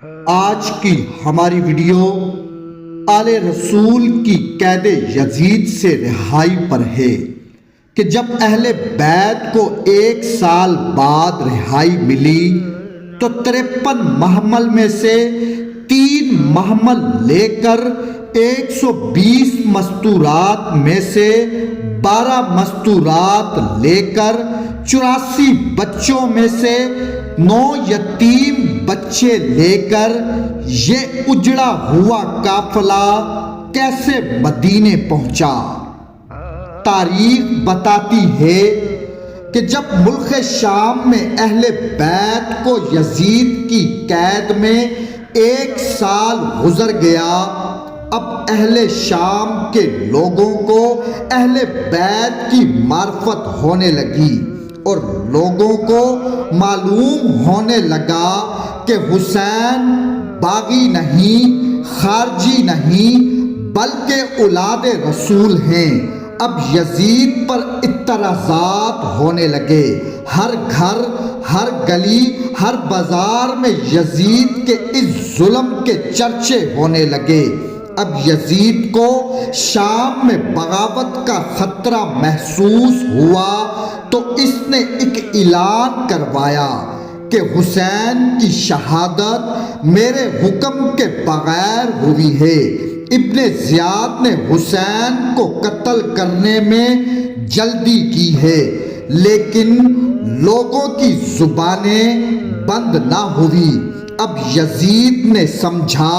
آج کی ہماری ویڈیو آل رسول کی قید یزید سے رہائی پر ہے کہ جب اہل بیت کو 1 سال بعد رہائی ملی تو 53 محمل میں سے 3 محمل لے کر 120 مستورات میں سے 12 مستورات لے کر 84 بچوں میں سے 9 یتیم بچے لے کر یہ اجڑا ہوا قافلہ کیسے مدینے پہنچا؟ تاریخ بتاتی ہے کہ جب ملک شام میں اہل بیت کو یزید کی قید میں 1 سال گزر گیا، اب اہل شام کے لوگوں کو اہل بیت کی معرفت ہونے لگی اور لوگوں کو معلوم ہونے لگا کہ حسین باغی نہیں، خارجی نہیں، بلکہ اولاد رسول ہیں۔ اب یزید پر اعتراضات ہونے لگے، ہر گھر، ہر گلی، ہر بازار میں یزید کے اس ظلم کے چرچے ہونے لگے۔ اب یزید کو شام میں بغاوت کا خطرہ محسوس ہوا تو اس نے ایک اعلان کروایا کہ حسین کی شہادت میرے حکم کے بغیر ہوئی ہے۔ ابن زیاد نے حسین کو قتل کرنے میں جلدی کی ہے، لیکن لوگوں کی زبانیں بند نہ ہوئی۔ اب یزید نے سمجھا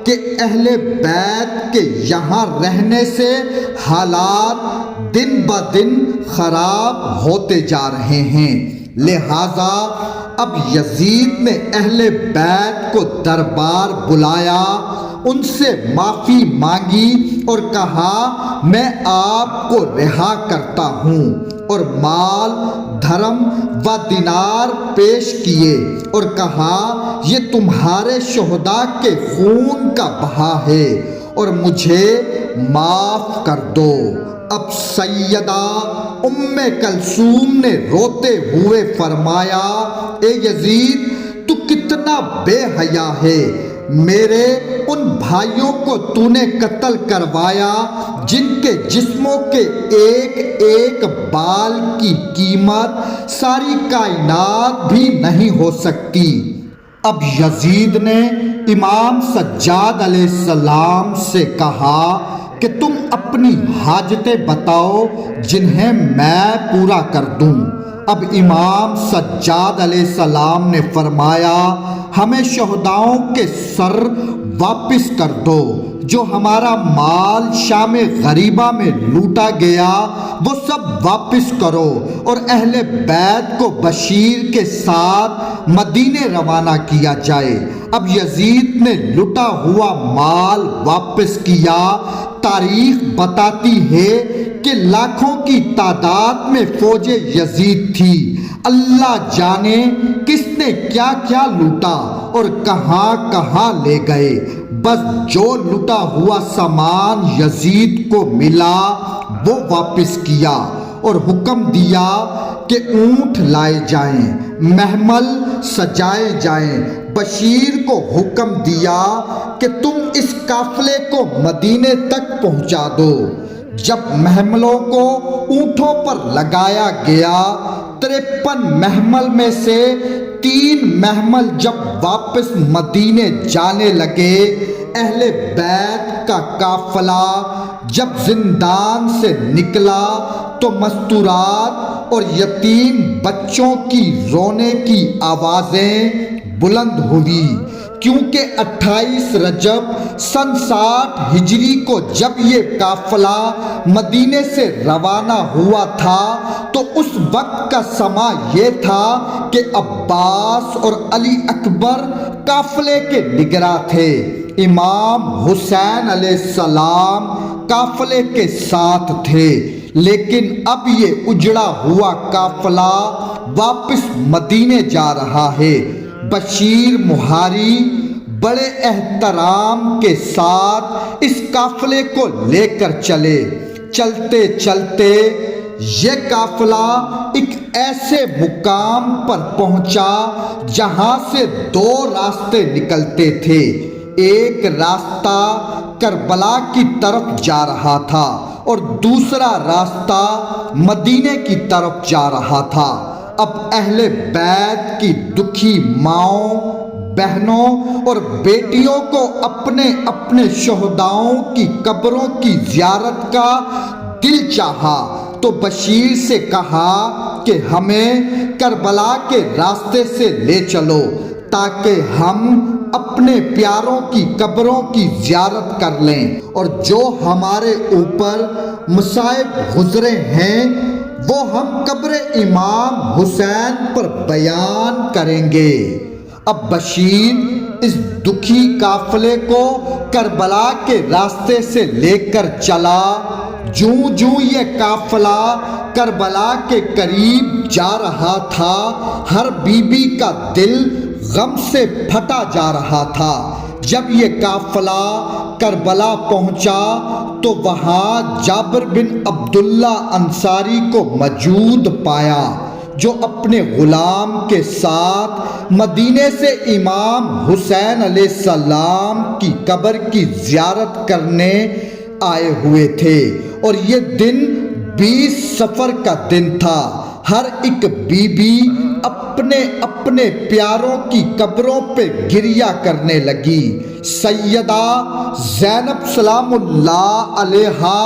کہ اہل بیت کے یہاں رہنے سے حالات دن بدن خراب ہوتے جا رہے ہیں، لہذا اب یزید نے اہل بیت کو دربار بلایا، ان سے معافی مانگی اور کہا میں آپ کو رہا کرتا ہوں، اور مال، دھرم و دینار پیش کیے اور کہا یہ تمہارے شہداء کے خون کا بہا ہے اور مجھے معاف کر دو۔ اب سیدہ ام کلثوم نے روتے ہوئے فرمایا، اے یزید تو کتنا بے حیا ہے، میرے ان بھائیوں کو تو نے قتل کروایا جن کے جسموں کے ایک ایک بال کی قیمت ساری کائنات بھی نہیں ہو سکتی۔ اب یزید نے امام سجاد علیہ السلام سے کہا کہ تم اپنی حاجتیں بتاؤ جنہیں میں پورا کر دوں۔ اب امام سجاد علیہ السلام نے فرمایا، ہمیں شہداؤں کے سر واپس کر دو، جو ہمارا مال شام غریبہ میں لوٹا گیا وہ سب واپس کرو، اور اہل بیت کو بشیر کے ساتھ مدینے روانہ کیا جائے۔ اب یزید نے لٹا ہوا مال واپس کیا۔ تاریخ بتاتی ہے کہ لاکھوں کی تعداد میں فوج یزید تھی۔ اللہ جانے کس نے کیا کیا لوٹا اور کہاں کہاں لے گئے، بس جو لٹا ہوا سامان یزید کو ملا وہ واپس کیا اور حکم دیا کہ اونٹ لائے جائیں، محمل سجائے جائیں۔ بشیر کو حکم دیا کہ تم اس قافلے کو مدینے تک پہنچا دو۔ جب محملوں کو اونٹوں پر لگایا گیا، 53 محمل میں سے 3 محمل جب واپس مدینے جانے لگے، اہل بیت کا قافلہ جب زندان سے نکلا تو مستورات اور یتیم بچوں کی رونے کی آوازیں بلند ہوئی، کیونکہ 28 رجب سن 60 ہجری کو جب یہ قافلہ مدینے سے روانہ ہوا تھا تو اس وقت کا سما یہ تھا کہ عباس اور علی اکبر قافلے کے نگراں تھے۔ امام حسین علیہ السلام قافلے کے ساتھ تھے، لیکن اب یہ اجڑا ہوا قافلہ واپس مدینے جا رہا ہے۔ بشیر مہاری بڑے احترام کے ساتھ اس قافلے کو لے کر چلے۔ چلتے چلتے یہ قافلہ ایک ایسے مقام پر پہنچا جہاں سے دو راستے نکلتے تھے۔ ایک راستہ کربلا کی طرف جا رہا تھا اور دوسرا راستہ مدینے کی طرف جا رہا تھا۔ اب اہل بیت کی دکھی ماؤں، بہنوں اور بیٹیوں کو اپنے اپنے شہداؤں کی قبروں کی زیارت کا دل چاہا تو بشیر سے کہا کہ ہمیں کربلا کے راستے سے لے چلو تاکہ ہم اپنے پیاروں کی قبروں کی زیارت کر لیں اور جو ہمارے اوپر مصائب گزرے ہیں وہ ہم قبر امام حسین پر بیان کریں گے۔ اب بشیر اس دکھی قافلے کو کربلا کے راستے سے لے کر چلا۔ جوں جوں یہ قافلہ کربلا کے قریب جا رہا تھا، ہر بی بی کا دل غم سے پھٹا جا رہا تھا۔ جب یہ قافلہ کربلا پہنچا تو وہاں جابر بن عبداللہ انصاری کو موجود پایا جو اپنے غلام کے ساتھ مدینے سے امام حسین علیہ السلام کی قبر کی زیارت کرنے آئے ہوئے تھے، اور یہ دن 20 صفر کا دن تھا۔ ہر ایک بی بی اپنے اپنے پیاروں کی قبروں پہ گریہ کرنے لگی۔ سیدہ زینب سلام اللہ علیہا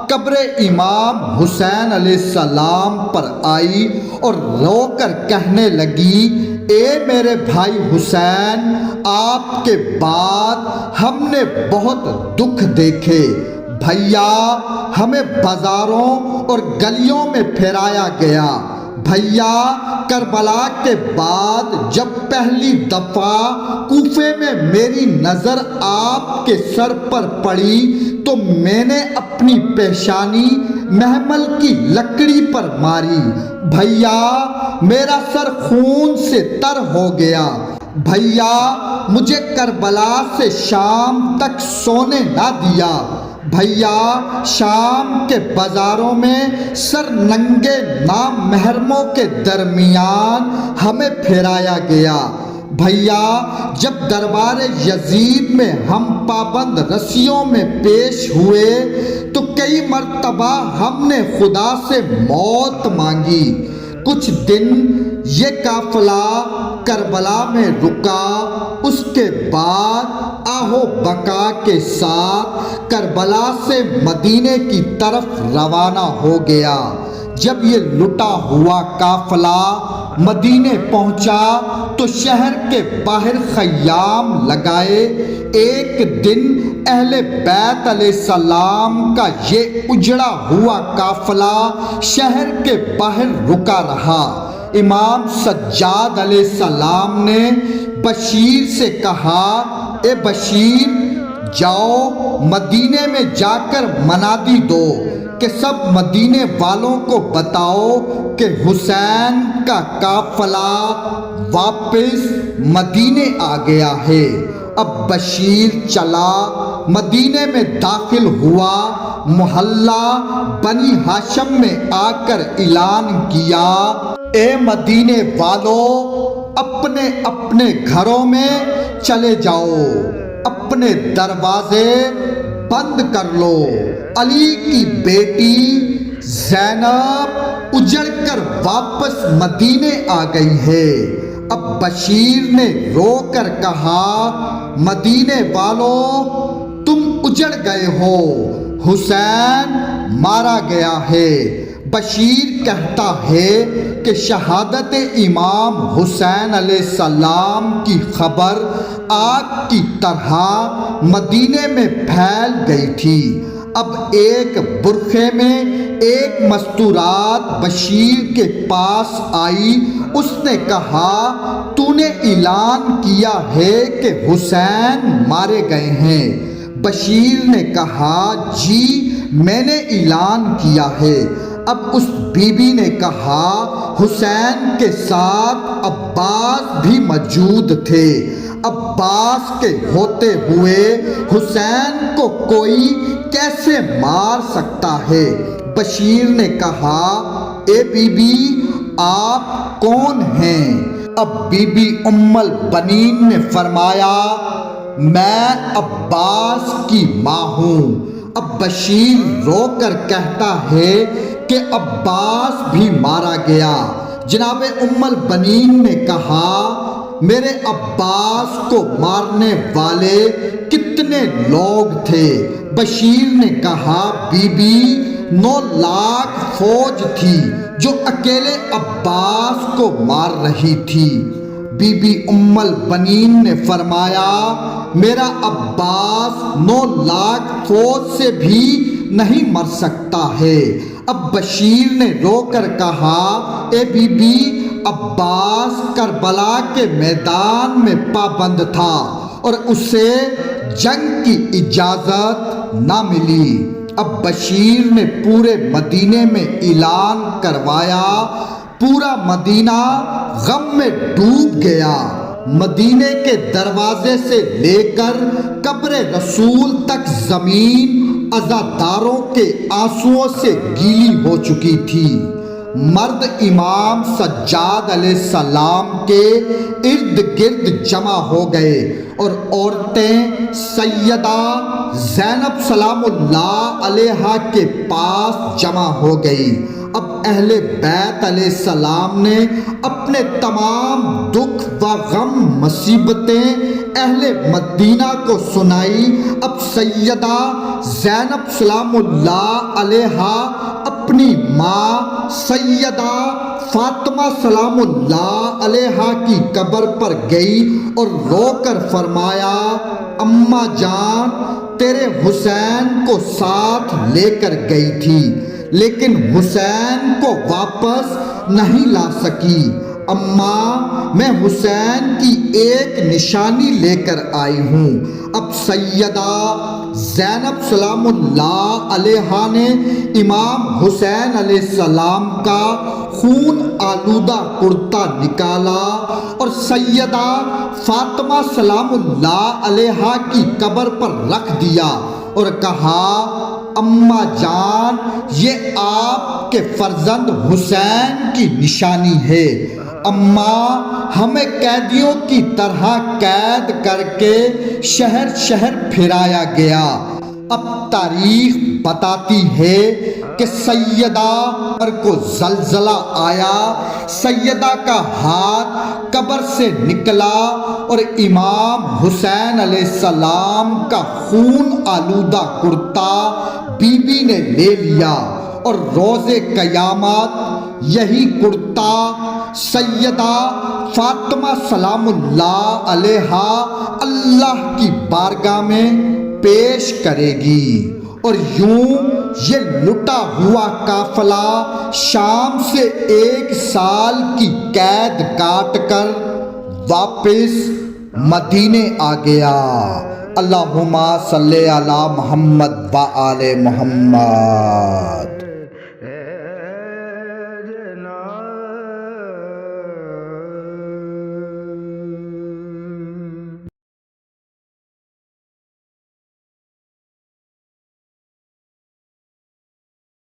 قبر امام حسین علیہ السلام پر آئی اور رو کر کہنے لگی، اے میرے بھائی حسین، آپ کے بعد ہم نے بہت دکھ دیکھے۔ بھیا، ہمیں بازاروں اور گلیوں میں پھرایا گیا۔ بھیا، کربلا کے بعد جب پہلی دفعہ کوفے میں میری نظر آپ کے سر پر پڑی تو میں نے اپنی پیشانی محمل کی لکڑی پر ماری۔ بھیا، میرا سر خون سے تر ہو گیا۔ بھیا، مجھے کربلا سے شام تک سونے نہ دیا۔ بھیا، شام کے بازاروں میں سر ننگے نامحرموں کے درمیان ہمیں پھرایا گیا۔ بھیا، جب دربار یزید میں ہم پابند رسیوں میں پیش ہوئے تو کئی مرتبہ ہم نے خدا سے موت مانگی۔ کچھ دن یہ قافلہ کربلا میں رکا، اس کے بعد آہو بقا کے ساتھ کربلا سے مدینے کی طرف روانہ ہو گیا۔ جب یہ لٹا ہوا قافلہ مدینے پہنچا تو شہر کے باہر خیام لگائے۔ ایک دن اہل بیت علیہ السلام کا یہ اجڑا ہوا قافلہ شہر کے باہر رکا رہا۔ امام سجاد علیہ السلام نے بشیر سے کہا، اے بشیر، جاؤ مدینے میں جا کر منادی دو کہ سب مدینے والوں کو بتاؤ کہ حسین کا قافلہ واپس مدینے آ گیا ہے۔ اب بشیر چلا، مدینے میں داخل ہوا، محلہ بنی ہاشم میں آ کر اعلان کیا، اے مدینے والوں، اپنے اپنے گھروں میں چلے جاؤ، اپنے دروازے بند کر لو۔ علی کی بیٹی زینب اجڑ کر واپس مدینے آ گئی ہے۔ اب بشیر نے رو کر کہا، مدینے والوں، تم اجڑ گئے ہو، حسین مارا گیا ہے۔ بشیر کہتا ہے کہ شہادت امام حسین علیہ السلام کی خبر آگ کی طرح مدینے میں پھیل گئی تھی۔ اب ایک برقعے میں ایک مستورات بشیر کے پاس آئی۔ اس نے کہا، تو نے اعلان کیا ہے کہ حسین مارے گئے ہیں۔ بشیر نے کہا، جی میں نے اعلان کیا ہے۔ اب اس بی بی نے کہا، حسین کے ساتھ عباس بھی موجود تھے۔ عباس کے ہوتے ہوئے حسین کو کوئی کیسے مار سکتا ہے؟ بشیر نے کہا اے بی بی آپ کون ہیں؟ اب بی بی ام البنین نے فرمایا میں عباس کی ماں ہوں۔ اب بشیر رو کر کہتا ہے کہ عباس بھی مارا گیا۔ جناب ام البنین نے کہا میرے عباس کو مارنے والے کتنے لوگ تھے؟ بشیر نے کہا بی بی 9 لاکھ فوج تھی جو اکیلے عباس کو مار رہی تھی۔ بی بی ام البنین نے فرمایا میرا عباس 9 لاکھ فوج سے بھی نہیں مر سکتا ہے۔ اب بشیر نے رو کر کہا اے بی بی عباس کربلا کے میدان میں پابند تھا اور اسے جنگ کی اجازت نہ ملی۔ اب بشیر نے پورے مدینے میں اعلان کروایا، پورا مدینہ غم میں ڈوب گیا۔ مدینے کے دروازے سے لے کر قبر رسول تک زمین عزاداروں کے آنسوؤں سے گیلی ہو چکی تھی۔ مرد امام سجاد علیہ السلام کے ارد گرد جمع ہو گئے اور عورتیں سیدہ زینب سلام اللہ علیہا کے پاس جمع ہو گئی۔ اب اہل بیت علیہ السلام نے اپنے تمام دکھ و غم مصیبتیں اہل مدینہ کو سنائی۔ اب سیدہ زینب سلام اللہ علیہا اپنی ماں سیدہ فاطمہ سلام اللہ علیہا کی قبر پر گئی اور رو کر فرمایا اماں جان تیرے حسین کو ساتھ لے کر گئی تھی لیکن حسین کو واپس نہیں لا سکی۔ اماں میں حسین کی ایک نشانی لے کر آئی ہوں۔ اب سیدہ زینب سلام اللہ علیہا نے امام حسین علیہ السلام کا خون آلودہ کرتا نکالا اور سیدہ فاطمہ سلام اللہ علیہا کی قبر پر رکھ دیا اور کہا اماں جان یہ آپ کے فرزند حسین کی نشانی ہے۔ اماں ہمیں قیدیوں کی طرح قید کر کے شہر شہر پھرایا گیا۔ اب تاریخ بتاتی ہے کہ سیدہ پر کو زلزلہ آیا، سیدہ کا ہاتھ قبر سے نکلا اور امام حسین علیہ السلام کا خون آلودہ کرتا بی بی نے لے لیا اور روز قیامت یہی کرتا سیدہ فاطمہ سلام اللہ علیہا اللہ کی بارگاہ میں پیش کرے گی۔ اور یوں یہ لٹا ہوا قافلہ شام سے 1 سال کی قید کاٹ کر واپس مدینے آ گیا۔ اللہم صلی علی محمد و آل محمد۔